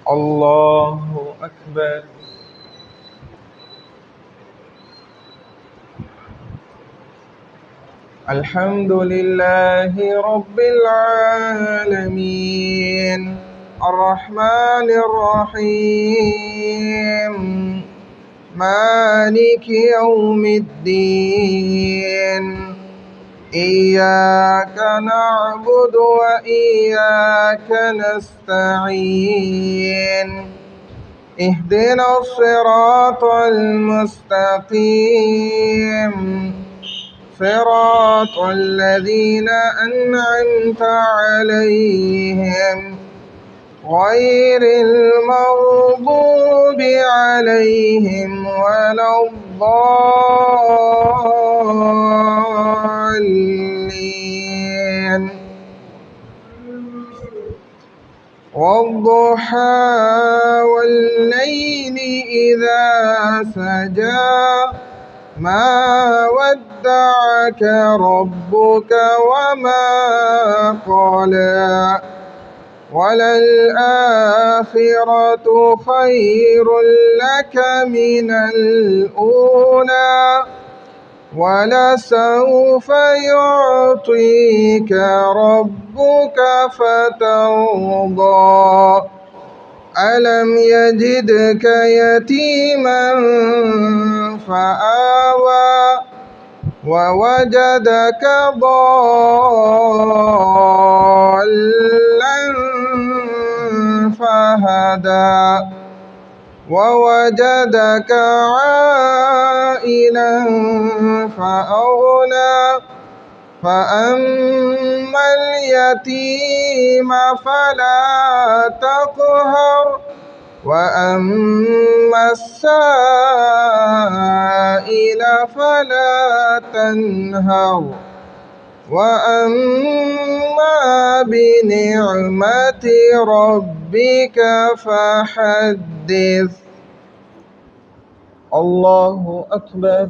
الله أكبر. الحمد لله رب العالمين الرحمن الرحيم مالك يوم الدين إياك نعبد وإياك نستعين اهدنا الصراط المستقيم صراط الذين أنعمت عليهم غير المغضوب عليهم ولا الضالين والضحى والليل إذا سجى ما ودعك ربك وما قلى وللآخرة خير لك من الأولى ولسوف يعطيك ربك فترضى ألم يجدك يتيما فآوى ووجدك ضالا فهدى ووجدك عائلا فأغنى فأما اليتيم فلا تقهر وأما السائل فلا تنهر وأما بنعمة ربك فحدث. الله أكبر.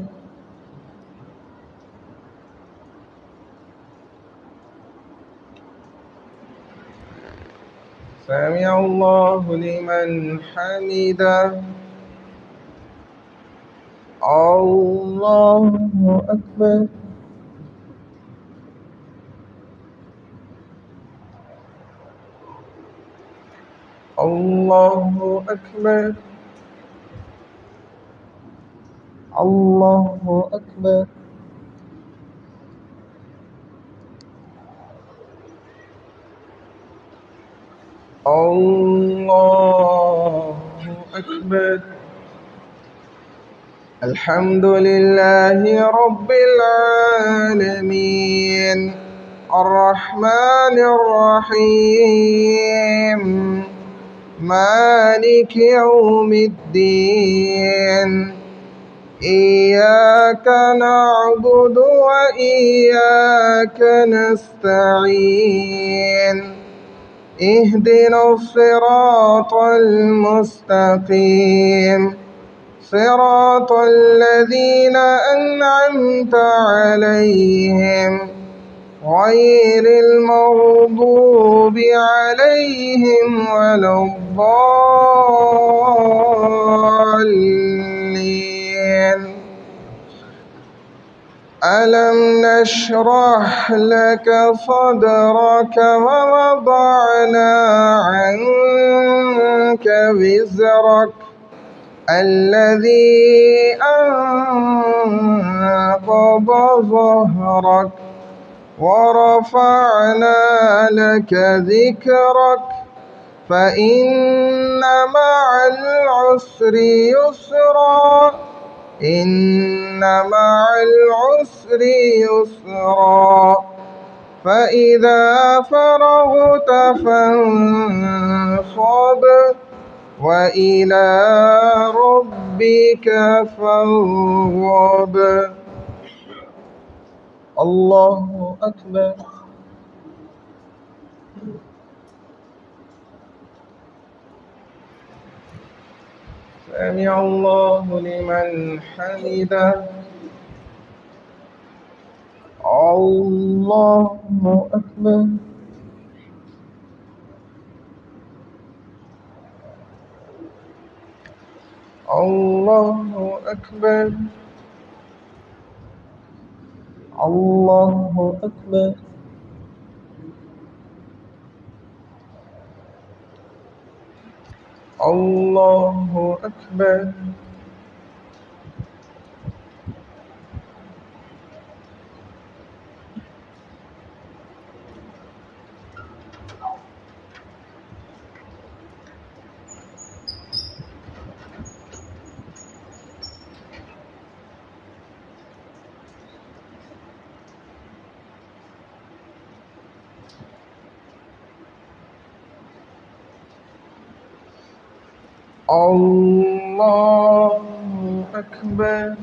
سمع الله لمن حمده. الله أكبر. الله أكبر. الله أكبر. الله أكبر. الحمد لله رب العالمين الرحمن الرحيم مالك يوم الدين إياك نعبد وإياك نستعين اهدنا الصراط المستقيم صراط الذين أنعمت عليهم غير المغضوب عليهم ولا الضالين. ألم نشرح لك صدرك ووضعنا عنك وزرك الذي أنقض ظهرك ورفعنا لك ذكرك فإن مع العسر يسرا إن مع العسر يسرا فإذا فرغت فانصب وإلى ربك فارغب. الله أكبر. سمع الله لمن حمده. الله أكبر. الله أكبر. الله أكبر. الله أكبر. الله أكبر.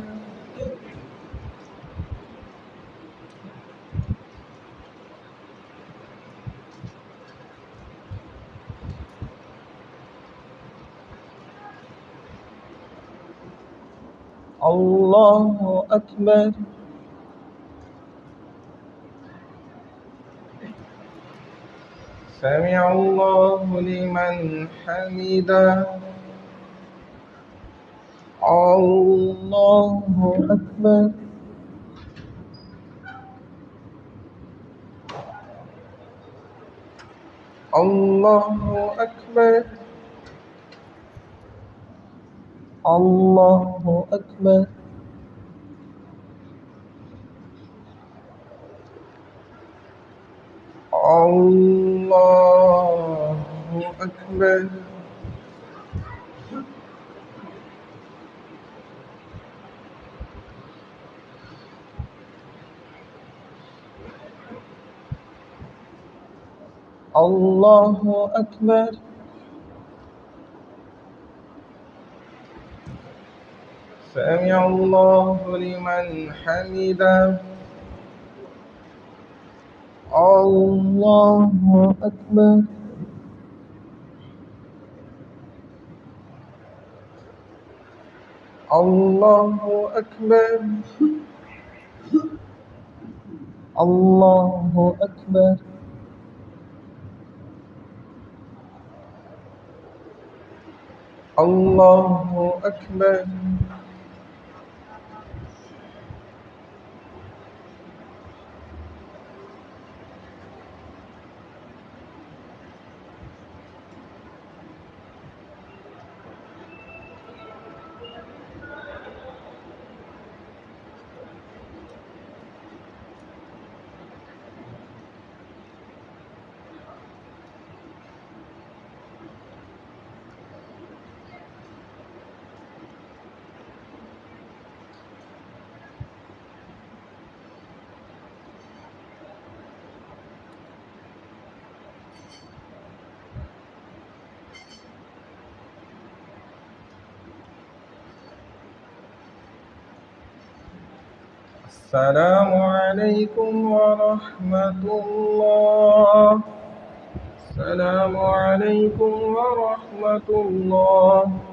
الله أكبر. سمع الله لمن حمده. الله أكبر. الله أكبر. الله أكبر. الله أكبر. الله أكبر. سمع الله لمن حمده. الله أكبر. الله أكبر. الله أكبر. الله أكبر. السلام عليكم ورحمة الله. السلام عليكم ورحمة الله.